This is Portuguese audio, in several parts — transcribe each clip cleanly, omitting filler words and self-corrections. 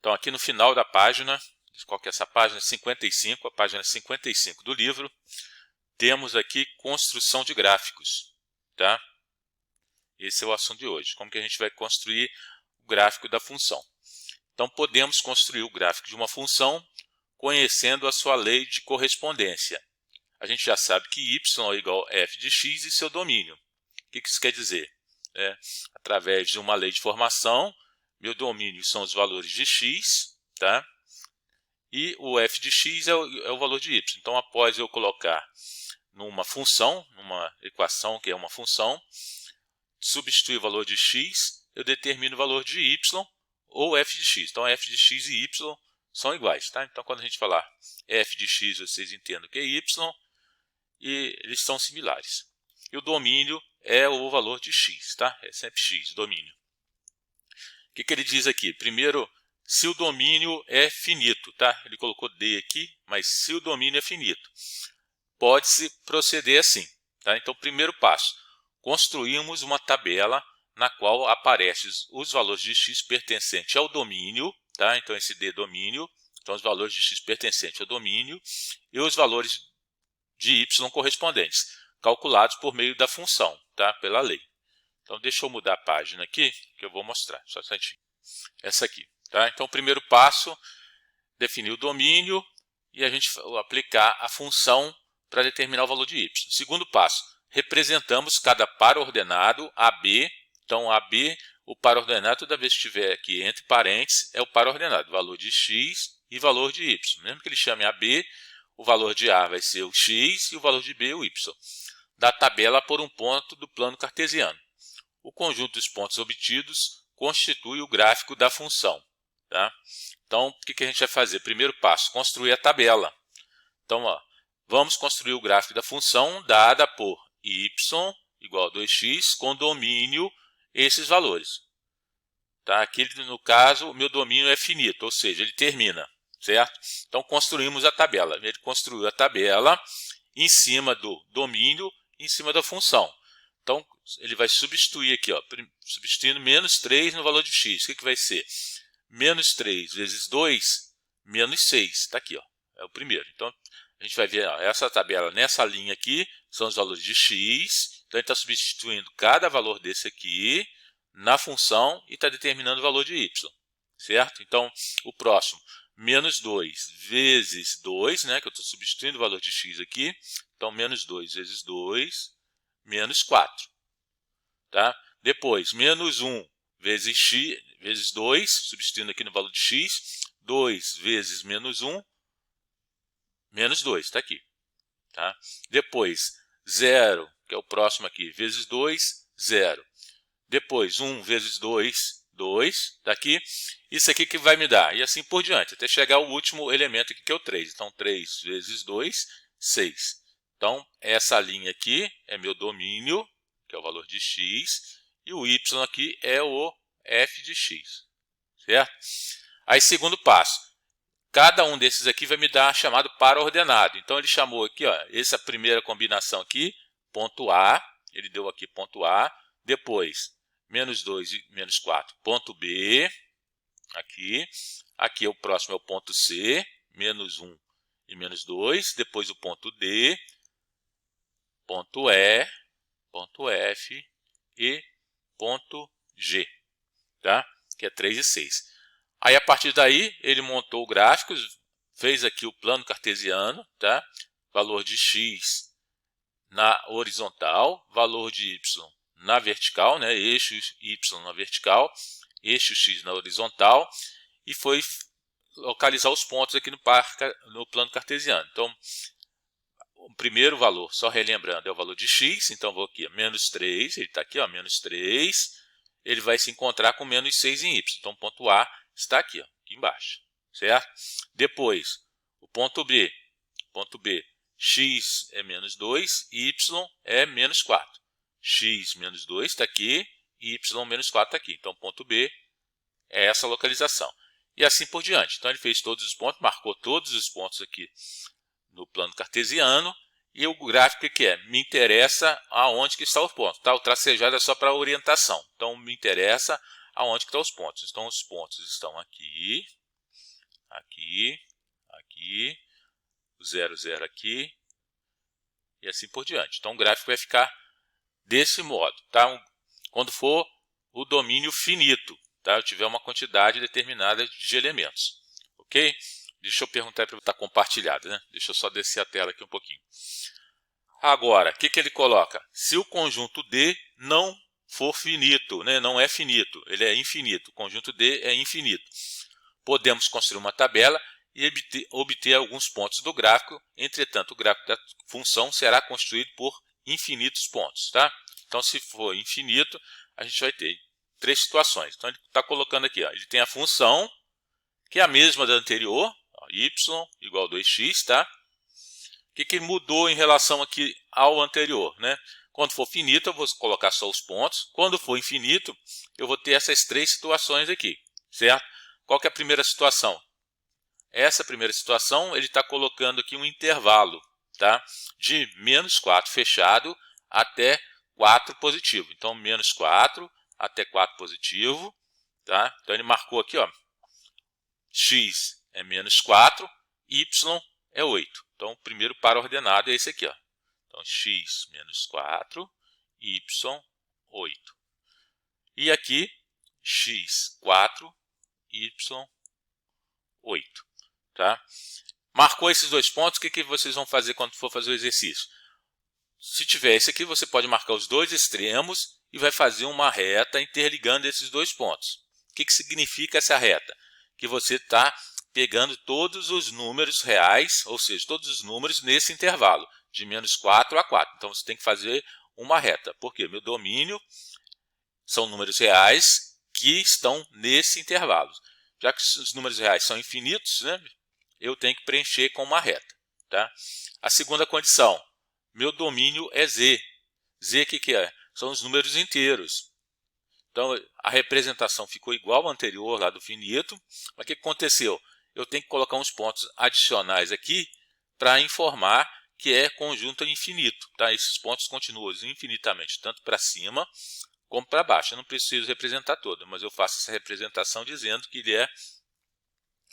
Então, aqui no final da página, qual que é essa página? 55, a página 55 do livro, temos aqui construção de gráficos, tá? Esse é o assunto de hoje, como que a gente vai construir o gráfico da função. Então, podemos construir o gráfico de uma função conhecendo a sua lei de correspondência. A gente já sabe que y é igual a f de x e seu domínio. O que isso quer dizer? Através de uma lei de formação, meu domínio são os valores de x, tá? E o f de x é o valor de y. Então, após eu colocar numa função, numa equação que é uma função, substituir o valor de x, eu determino o valor de y ou f de x. Então, f de x e y são iguais, tá? Então, quando a gente falar f de x, vocês entendem que é y e eles são similares. E o domínio é o valor de x, tá? É sempre x, domínio. O que ele diz aqui? Primeiro, se o domínio é finito, tá? Ele colocou D aqui, mas se o domínio é finito, pode-se proceder assim, tá? Então, primeiro passo, construímos uma tabela na qual aparecem os valores de x pertencentes ao domínio, tá? Então, esse D é domínio, então os valores de x pertencentes ao domínio e os valores de y correspondentes, calculados por meio da função, tá? Pela lei. Então, deixa eu mudar a página aqui, que eu vou mostrar, só um instantinho. Essa aqui, tá? Então, o primeiro passo, definir o domínio e a gente aplicar a função para determinar o valor de y. Segundo passo, representamos cada par ordenado AB. Então, AB, o par ordenado, toda vez que estiver aqui entre parênteses, é o par ordenado, valor de x e valor de y. Mesmo que ele chame AB, o valor de A vai ser o x e o valor de B o y. Da tabela por um ponto do plano cartesiano. O conjunto dos pontos obtidos constitui o gráfico da função, tá? Então, o que a gente vai fazer? Primeiro passo, construir a tabela. Então, vamos construir o gráfico da função dada por y igual a 2x com domínio esses valores. Tá? Aqui, no caso, o meu domínio é finito, ou seja, ele termina, certo? Então, construímos a tabela. Ele construiu a tabela em cima do domínio, em cima da função. Então, ele vai substituir aqui, substituindo menos 3 no valor de x. O que vai ser? Menos 3 vezes 2, menos 6. Está aqui, é o primeiro. Então, a gente vai ver essa tabela nessa linha aqui, são os valores de x. Então, ele está substituindo cada valor desse aqui na função e está determinando o valor de y. Certo? Então, o próximo, menos 2 vezes 2, né, que eu estou substituindo o valor de x aqui. Então, menos 2 vezes 2, menos 4. Tá? Depois, menos 1 vezes x, vezes 2, substituindo aqui no valor de x, 2 vezes menos 1, menos 2, está aqui. Tá? Depois, 0, que é o próximo aqui, vezes 2, 0. Depois, 1 vezes 2, 2, está aqui. Isso aqui que vai me dar, e assim por diante, até chegar ao último elemento aqui, que é o 3. Então, 3 vezes 2, 6. Então, essa linha aqui é meu domínio, que é o valor de x, e o y aqui é o f de x, certo? Aí, segundo passo, cada um desses aqui vai me dar chamado par ordenado. Então, ele chamou aqui, essa primeira combinação aqui, ponto A, ele deu aqui ponto A, depois, menos 2 e menos 4, ponto B, aqui o próximo é o ponto C, menos 1 e menos 2, depois o ponto D, ponto E, ponto F e ponto G, tá? Que é 3 e 6. Aí, a partir daí, ele montou o gráfico, fez aqui o plano cartesiano, tá? Valor de x na horizontal, valor de y na vertical, né? Eixo y na vertical, eixo x na horizontal, e foi localizar os pontos aqui no plano cartesiano. Então, o primeiro valor, só relembrando, é o valor de x, então vou aqui, menos 3, ele está aqui, menos 3, ele vai se encontrar com menos 6 em y, então o ponto A está aqui, aqui embaixo, certo? Depois, o ponto B, x é menos 2, y é menos 4, x menos 2 está aqui, y menos 4 está aqui, então o ponto B é essa localização. E assim por diante, então ele fez todos os pontos, marcou todos os pontos aqui no plano cartesiano, e o gráfico que é? Me interessa aonde que está os pontos. Tá? O tracejado é só para orientação. Então, me interessa aonde que estão os pontos. Então, os pontos estão aqui. aqui, aqui, o 0, 0 aqui, e assim por diante. Então, o gráfico vai ficar desse modo, tá? Quando for o domínio finito, tá? Eu tiver uma quantidade determinada de elementos, ok? Deixa eu perguntar para estar compartilhado, né? Deixa eu só descer a tela aqui um pouquinho. Agora, o que ele coloca? Se o conjunto D não for finito, né? Não é finito, ele é infinito. O conjunto D é infinito. Podemos construir uma tabela e obter alguns pontos do gráfico. Entretanto, o gráfico da função será construído por infinitos pontos, tá? Então, se for infinito, a gente vai ter 3 situações. Então, ele está colocando aqui, ó, ele tem a função, que é a mesma da anterior, ó, y igual a 2x, tá? O que mudou em relação aqui ao anterior, né? Quando for finito, eu vou colocar só os pontos. Quando for infinito, eu vou ter essas 3 situações aqui, certo? Qual que é a primeira situação? Essa primeira situação, ele está colocando aqui um intervalo, tá? De menos 4 fechado até 4 positivo. Então, menos 4 até 4 positivo, tá? Então, ele marcou aqui, ó, x é menos 4, y é 8. Então, o primeiro par ordenado é esse aqui, ó. Então, x menos 4, y 8. E aqui, x 4, y 8. Tá? Marcou esses 2 pontos, o que vocês vão fazer quando for fazer o exercício? Se tiver esse aqui, você pode marcar os 2 extremos e vai fazer uma reta interligando esses 2 pontos. O que significa essa reta? Que você está pegando todos os números reais, ou seja, todos os números nesse intervalo, de menos 4 a 4. Então, você tem que fazer uma reta. Por quê? Meu domínio são números reais que estão nesse intervalo. Já que os números reais são infinitos, né, eu tenho que preencher com uma reta. Tá? A segunda condição, meu domínio é z. Z, o que é? São os números inteiros. Então, a representação ficou igual à anterior, lá do finito. Mas o que aconteceu? Eu tenho que colocar uns pontos adicionais aqui para informar que é conjunto infinito. Tá? Esses pontos continuam infinitamente, tanto para cima como para baixo. Eu não preciso representar todo, mas eu faço essa representação dizendo que ele é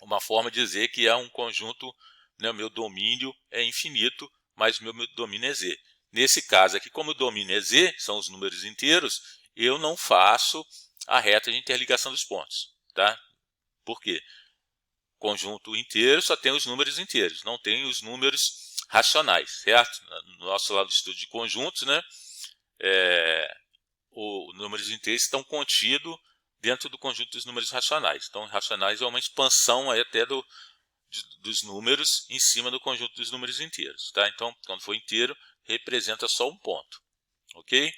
uma forma de dizer que é um conjunto, né, o meu domínio é infinito, mas o meu domínio é z. Nesse caso aqui, como o domínio é z, são os números inteiros, eu não faço a reta de interligação dos pontos. Tá? Por quê? Conjunto inteiro só tem os números inteiros, não tem os números racionais, certo? No nosso lado do estudo de conjuntos, né, os números inteiros estão contidos dentro do conjunto dos números racionais. Então, racionais é uma expansão aí até dos números em cima do conjunto dos números inteiros. Tá? Então, quando for inteiro, representa só um ponto. Ok?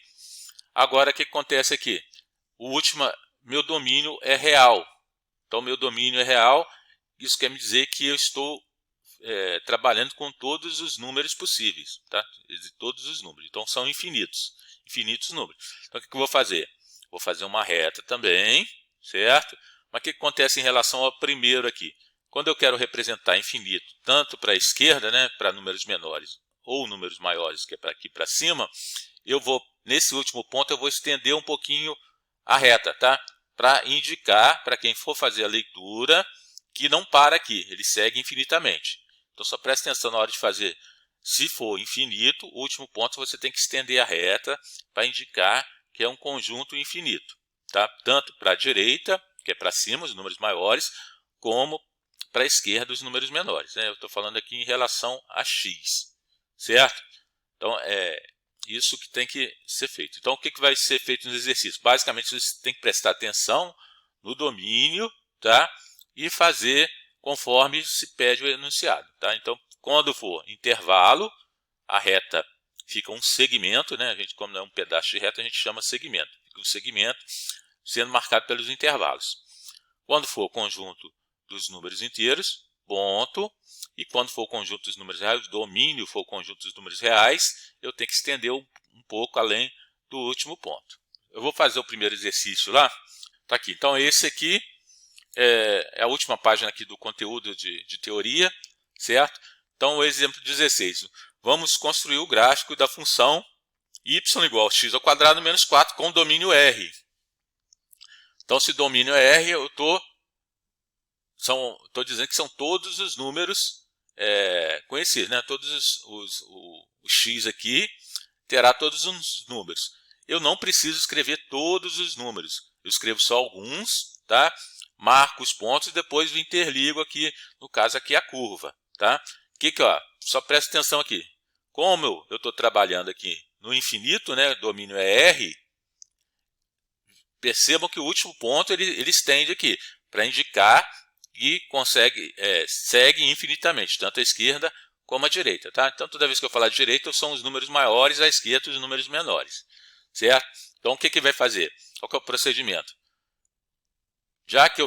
Agora, o que acontece aqui? Meu domínio é real. Então, meu domínio é real. Isso quer me dizer que eu estou trabalhando com todos os números possíveis. Tá? Todos os números. Então, são infinitos. Infinitos números. Então, o que eu vou fazer? Vou fazer uma reta também, certo? Mas o que acontece em relação ao primeiro aqui? Quando eu quero representar infinito, tanto para a esquerda, né, para números menores, ou números maiores, que é para aqui para cima, eu vou, nesse último ponto, eu vou estender um pouquinho a reta, tá? Para indicar, para quem for fazer a leitura, que não para aqui, ele segue infinitamente. Então, só preste atenção na hora de fazer. Se for infinito, o último ponto você tem que estender a reta para indicar que é um conjunto infinito. Tá? Tanto para a direita, que é para cima, os números maiores, como para a esquerda, os números menores. Né? Eu estou falando aqui em relação a x. Certo? Então, é isso que tem que ser feito. Então, o que vai ser feito nos exercícios? Basicamente, você tem que prestar atenção no domínio, tá? E fazer conforme se pede o enunciado. Tá? Então, quando for intervalo, a reta fica um segmento, né? A gente, como não é um pedaço de reta, a gente chama segmento. Fica um segmento sendo marcado pelos intervalos. Quando for o conjunto dos números inteiros, ponto. E quando for o conjunto dos números reais, o domínio for o conjunto dos números reais, eu tenho que estender um pouco além do último ponto. Eu vou fazer o primeiro exercício lá. Tá aqui. Então, esse aqui é a última página aqui do conteúdo de teoria, certo? Então, o exemplo 16. Vamos construir o gráfico da função y igual a x ao quadrado menos 4 com domínio R. Então, se domínio é R, eu estou estou dizendo que são todos os números conhecidos, né? Todos o x aqui terá todos os números. Eu não preciso escrever todos os números, eu escrevo só alguns, tá? Marco os pontos e depois interligo aqui, no caso aqui a curva, tá? Ó, só presta atenção aqui. Como eu estou trabalhando aqui no infinito, né? O domínio é R. Percebam que o último ponto ele estende aqui para indicar que segue infinitamente, tanto a esquerda como a direita, tá? Então toda vez que eu falar de direita são os números maiores, à esquerda os números menores, certo? Então o que vai fazer? Qual que é o procedimento? Já que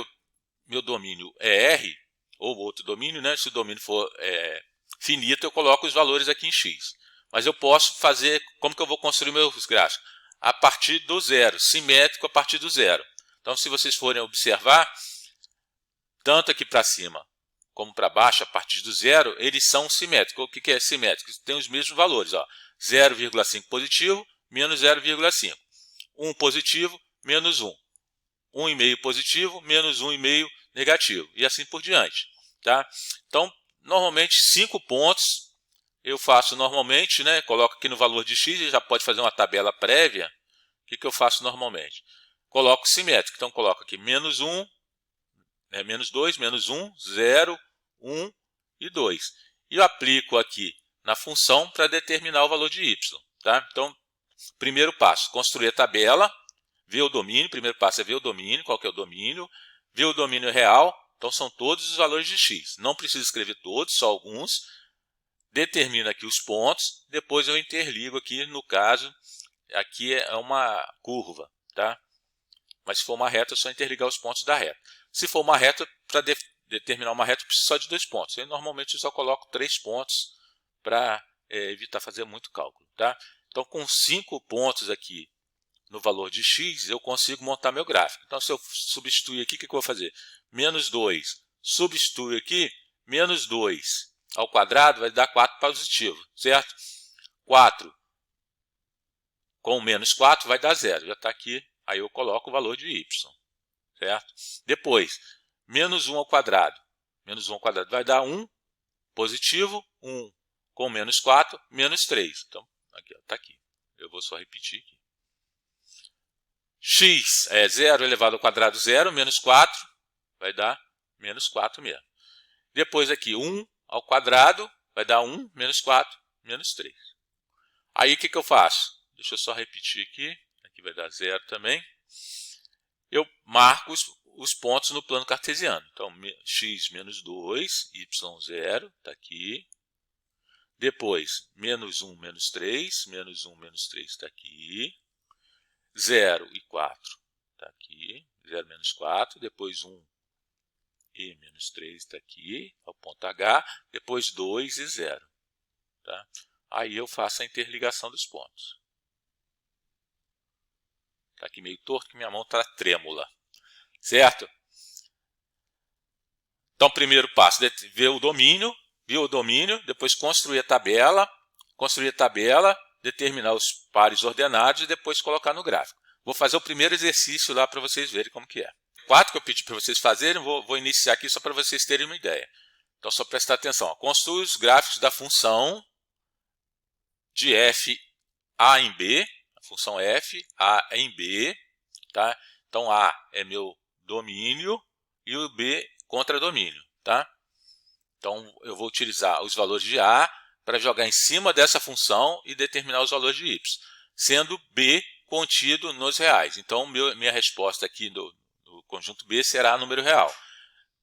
meu domínio é R, ou outro domínio, né? Se o domínio for finito, eu coloco os valores aqui em x. Mas eu posso fazer, como que eu vou construir meus gráficos? A partir do zero, simétrico a partir do zero. Então, se vocês forem observar, tanto aqui para cima como para baixo, a partir do zero, eles são simétricos. O que é simétrico? Tem os mesmos valores. 0,5 positivo, menos 0,5. 1 positivo, menos 1. 1,5 positivo, menos 1,5 negativo. E assim por diante. Tá? Então, normalmente, 5 pontos eu faço normalmente, né? Coloco aqui no valor de x, já pode fazer uma tabela prévia. O que eu faço normalmente? Coloco simétrico. Então, coloco aqui menos 1, menos 2, menos 1, 0, 1 e 2. E eu aplico aqui na função para determinar o valor de y. Tá? Então, primeiro passo, construir a tabela, ver o domínio. Primeiro passo é ver o domínio, qual que é o domínio. Ver o domínio real, então são todos os valores de x. Não preciso escrever todos, só alguns. Determino aqui os pontos, depois eu interligo aqui, no caso, aqui é uma curva, tá? Mas se for uma reta, é só interligar os pontos da reta. Se for uma reta, para determinar uma reta, eu preciso só de 2 pontos. Eu normalmente só coloco 3 pontos para evitar fazer muito cálculo, tá? Então, com 5 pontos aqui no valor de x, eu consigo montar meu gráfico. Então, se eu substituir aqui, o que eu vou fazer? Menos 2, substitui aqui, menos 2 ao quadrado vai dar 4 positivo, certo? 4 com menos 4 vai dar 0, já está aqui, aí eu coloco o valor de y, certo? Depois, menos 1 ao quadrado, vai dar 1 positivo, 1 com menos 4, menos 3. Então, aqui está aqui, eu vou só repetir aqui. X é 0 elevado ao quadrado 0, menos 4, vai dar menos 4 mesmo. Depois aqui, 1 ao quadrado, vai dar 1, menos 4, menos 3. Aí o que eu faço? Deixa eu só repetir aqui. Aqui vai dar 0 também. Eu marco os pontos no plano cartesiano. Então, x menos 2, y 0, está aqui. Depois, menos 1, menos 3, menos 1, menos 3 está aqui. 0 e 4 está aqui. 0, menos 4. Depois 1 e menos 3 está aqui, ao ponto H, depois 2 e 0. Tá? Aí eu faço a interligação dos pontos. Está aqui meio torto, que minha mão está trêmula. Certo? Então, primeiro passo, ver o domínio, depois construir a tabela, determinar os pares ordenados e depois colocar no gráfico. Vou fazer o primeiro exercício lá para vocês verem como que é. 4 que eu pedi para vocês fazerem, vou iniciar aqui só para vocês terem uma ideia. Então, só prestar atenção. Construa os gráficos da função de f a em b, a função f a em b. Tá? Então, a é meu domínio e o b contradomínio. Tá? Então, eu vou utilizar os valores de a para jogar em cima dessa função e determinar os valores de y, sendo b contido nos reais. Então, minha resposta aqui do conjunto B será número real,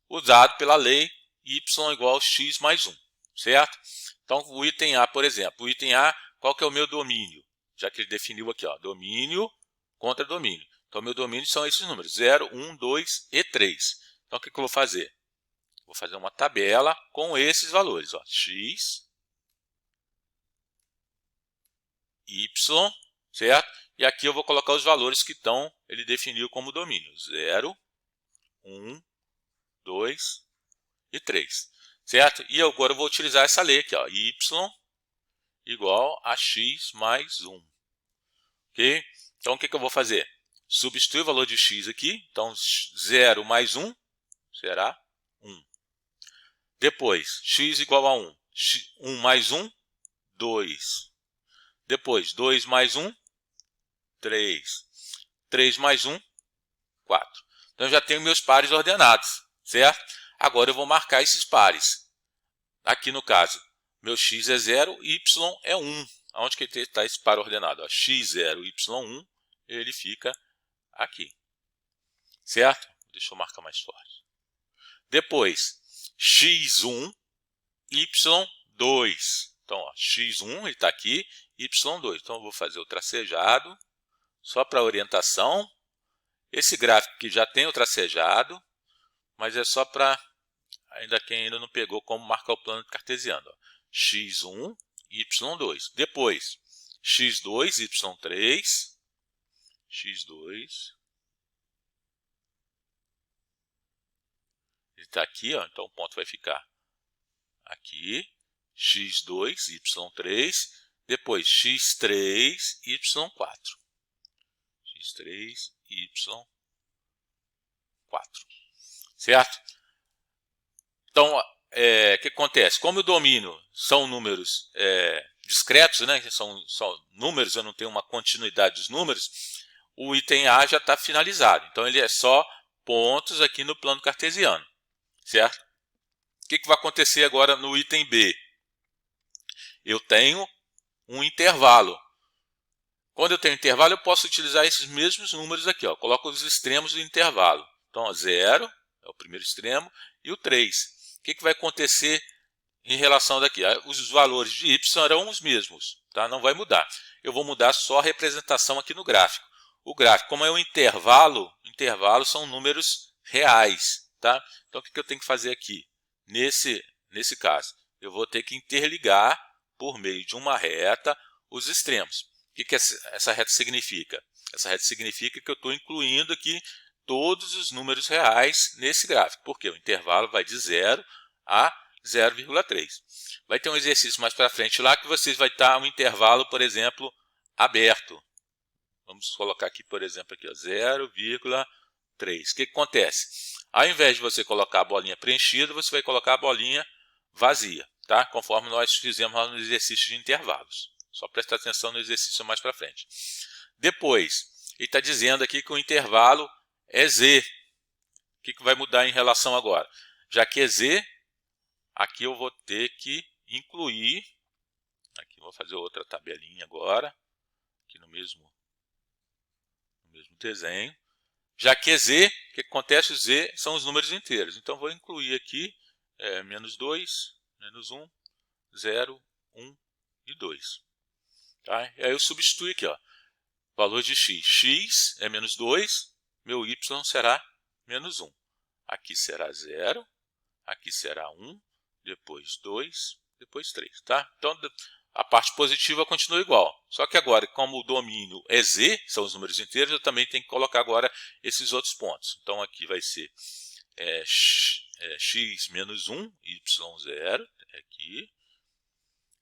usado pela lei y igual a x mais 1, certo? Então, o item A, por exemplo, o item A, qual que é o meu domínio? Já que ele definiu aqui, domínio contra domínio. Então, meu domínio são esses números, 0, 1, 2 e 3. Então, o que eu vou fazer? Vou fazer uma tabela com esses valores, x, y, certo? E aqui eu vou colocar os valores que ele definiu como domínio. 0, 1, 2 e 3. Certo? E agora eu vou utilizar essa lei aqui. Y igual a x mais 1. Ok? Então, o que eu vou fazer? Substituir o valor de x aqui. Então, 0 mais 1 será 1. Depois, x igual a 1. 1 mais 1, 2. Depois, 2 mais 1, 3. 3 mais 1, 4. Então, eu já tenho meus pares ordenados, certo? Agora, eu vou marcar esses pares. Aqui, no caso, meu x é 0 e y é 1. Onde que está esse par ordenado? Ó, x0, y1, ele fica aqui, certo? Deixa eu marcar mais forte. Depois, x1, y2. Então, ó, x1 ele está aqui, y2. Então, eu vou fazer o tracejado, só para orientação. Esse gráfico aqui já tem o tracejado, mas é só para quem ainda não pegou como marcar o plano cartesiano. Ó. x1, y2. Depois, x2, y3. x2. Ele está aqui, ó, então o ponto vai ficar aqui. x2, y3. Depois, x3, y4. x3, y4. Certo? Então, o que acontece? Como o domínio são números discretos, né? São números, eu não tenho uma continuidade dos números, o item A já está finalizado. Então, ele é só pontos aqui no plano cartesiano. Certo? O que vai acontecer agora no item B? Eu tenho um intervalo. Quando eu tenho intervalo, eu posso utilizar esses mesmos números aqui. Ó. Coloco os extremos do intervalo. Então, 0 é o primeiro extremo e o 3. O que vai acontecer em relação daqui? Os valores de y serão os mesmos, tá? Não vai mudar. Eu vou mudar só a representação aqui no gráfico. O gráfico, como é um intervalo são números reais, tá? Então, o que eu tenho que fazer aqui? Nesse caso, eu vou ter que interligar por meio de uma reta os extremos. O que essa reta significa? Essa reta significa que eu estou incluindo aqui todos os números reais nesse gráfico, porque o intervalo vai de 0 a 0,3. Vai ter um exercício mais para frente lá que vocês vai estar um intervalo, por exemplo, aberto. Vamos colocar aqui, por exemplo, aqui, 0,3. O que acontece? Ao invés de você colocar a bolinha preenchida, você vai colocar a bolinha vazia, tá? Conforme nós fizemos lá no exercício de intervalos. Só prestar atenção no exercício mais para frente. Depois, ele está dizendo aqui que o intervalo é z. O que vai mudar em relação agora? Já que é z, aqui eu vou ter que incluir, aqui vou fazer outra tabelinha agora, aqui no mesmo desenho. Já que é z, o que acontece? O z são os números inteiros. Então, vou incluir aqui menos 2, menos 1, 0, 1 e 2. Tá? E aí eu substituo aqui, ó, valor de x. X é menos 2, meu y será menos 1. Aqui será 0, aqui será 1, depois 2, depois 3. Tá? Então, a parte positiva continua igual. Só que agora, como o domínio é z, são os números inteiros, eu também tenho que colocar agora esses outros pontos. Então, aqui vai ser x menos 1, y0, aqui.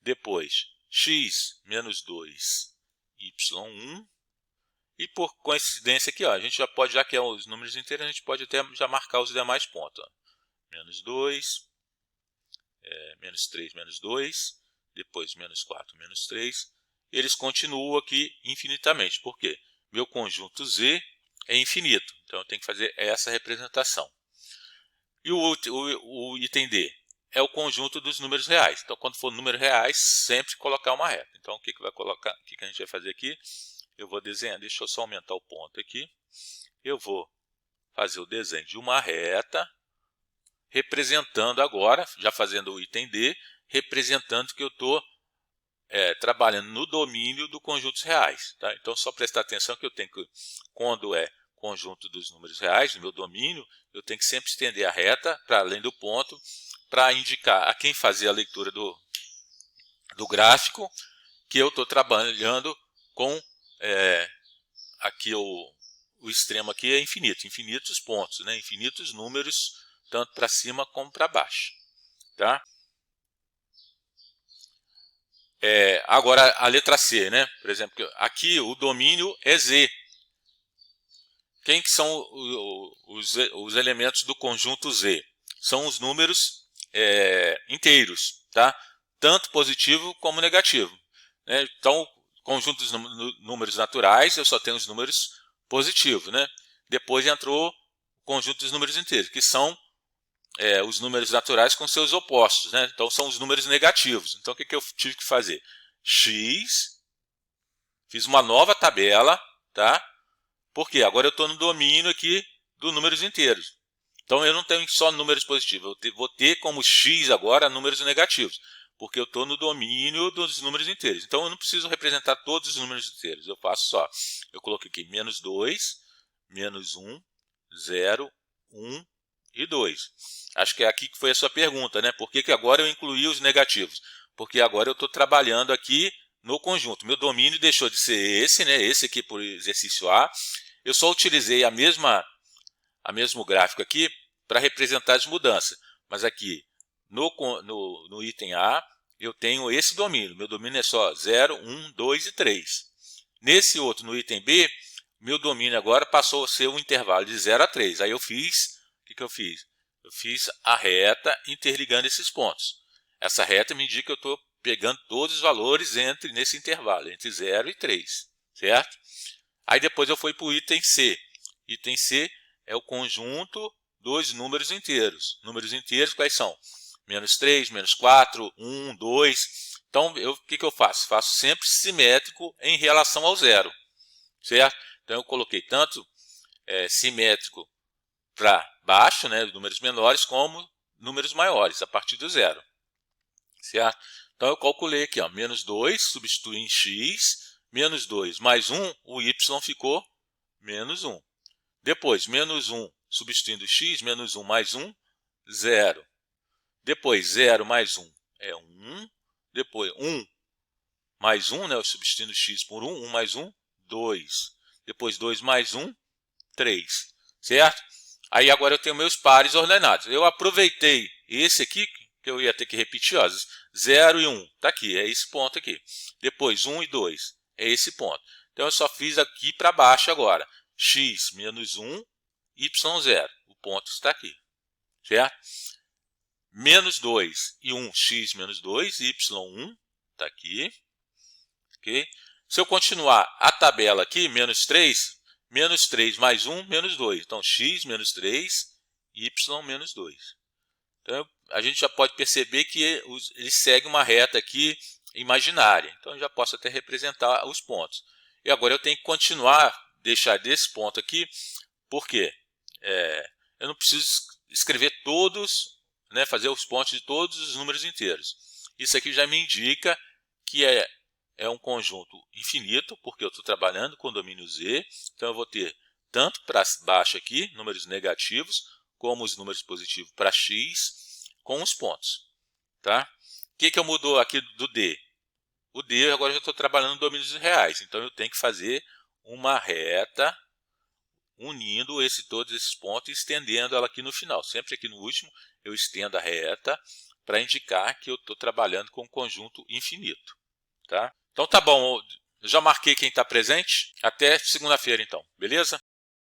Depois, x menos 2, y1. E por coincidência aqui, ó, a gente já pode, já que é os números inteiros, a gente pode até já marcar os demais pontos. Ó. Menos 2, menos 3, menos 2, depois menos 4, menos 3. Eles continuam aqui infinitamente. Por quê? Meu conjunto Z é infinito. Então, eu tenho que fazer essa representação. E o item D é o conjunto dos números reais. Então, quando for números reais, sempre colocar uma reta. Então, o que vai colocar? O que a gente vai fazer aqui? Eu vou desenhar, deixa eu só aumentar o ponto aqui. Eu vou fazer o desenho de uma reta, representando agora, já fazendo o item D, representando que eu estou trabalhando no domínio do conjuntos reais. Tá? Então, só prestar atenção que eu tenho que, quando é conjunto dos números reais, no meu domínio, eu tenho que sempre estender a reta para além do ponto, para indicar a quem fazer a leitura do gráfico que eu estou trabalhando com aqui o extremo aqui é infinito, infinitos pontos, né? Infinitos números, tanto para cima como para baixo. Tá? Agora a letra C, né? Por exemplo, aqui o domínio é Z. Quem que são os elementos do conjunto Z? São os números inteiros, tá? Tanto positivo como negativo, né? Então, conjunto dos números naturais, eu só tenho os números positivos, né? Depois entrou o conjunto dos números inteiros, que são os números naturais com seus opostos, né? Então, são os números negativos. Então, o que eu tive que fazer? X, fiz uma nova tabela, tá? Porque agora eu estou no domínio aqui dos números inteiros. Então, eu não tenho só números positivos, eu vou ter como x agora números negativos, porque eu estou no domínio dos números inteiros. Então, eu não preciso representar todos os números inteiros, eu faço só. Eu coloquei aqui menos 2, menos 1, 0, 1 e 2. Acho que é aqui que foi a sua pergunta, né? Por que agora eu incluí os negativos? Porque agora eu estou trabalhando aqui no conjunto. Meu domínio deixou de ser esse, né? Esse aqui por exercício A. Eu só utilizei a mesmo gráfico aqui para representar as mudanças. Mas aqui, no item A, eu tenho esse domínio. Meu domínio é só 0, 1, 2 e 3. Nesse outro, no item B, meu domínio agora passou a ser um intervalo de 0 a 3. Aí eu fiz, o que eu fiz? Eu fiz a reta interligando esses pontos. Essa reta me indica que eu estou pegando todos os valores nesse intervalo, entre 0 e 3. Certo? Aí depois eu fui para o item C. Item C é o conjunto dos números inteiros. Números inteiros quais são? Menos 3, menos 4, 1, 2. Então, o que eu faço? Faço sempre simétrico em relação ao zero. Certo? Então, eu coloquei tanto simétrico para baixo, né, números menores, como números maiores, a partir do zero. Certo? Então, eu calculei aqui, ó, menos 2, substitui em x, menos 2 mais 1, o y ficou menos 1. Depois, menos 1 substituindo x, menos 1 mais 1, 0. Depois, 0 mais 1 é 1. Depois, 1 mais 1, né, substituindo x por 1, 1 mais 1, 2. Depois, 2 mais 1, 3. Certo? Aí agora eu tenho meus pares ordenados. Eu aproveitei esse aqui, que eu ia ter que repetir, ó, 0 e 1, está aqui, é esse ponto aqui. Depois, 1 e 2, é esse ponto. Então, eu só fiz aqui para baixo agora. X menos 1, y0. O ponto está aqui. Certo? Menos 2 e 1, x menos 2, y1, está aqui. Okay? Se eu continuar a tabela aqui, menos 3 mais 1, menos 2. Então, x menos 3, y menos 2. Então, a gente já pode perceber que ele segue uma reta aqui imaginária. Então, eu já posso até representar os pontos. E agora eu tenho que continuar, deixar desse ponto aqui, porque eu não preciso escrever todos, né, fazer os pontos de todos os números inteiros. Isso aqui já me indica que é um conjunto infinito, porque eu estou trabalhando com o domínio Z. Então, eu vou ter tanto para baixo aqui, números negativos, como os números positivos para x, com os pontos. Tá? O que eu mudou aqui do D? O D agora eu já estou trabalhando em domínios reais, então eu tenho que fazer uma reta unindo todos esses pontos e estendendo ela aqui no final. Sempre aqui no último eu estendo a reta para indicar que eu estou trabalhando com um conjunto infinito. Tá? Então tá bom, eu já marquei quem está presente. Até segunda-feira então, beleza?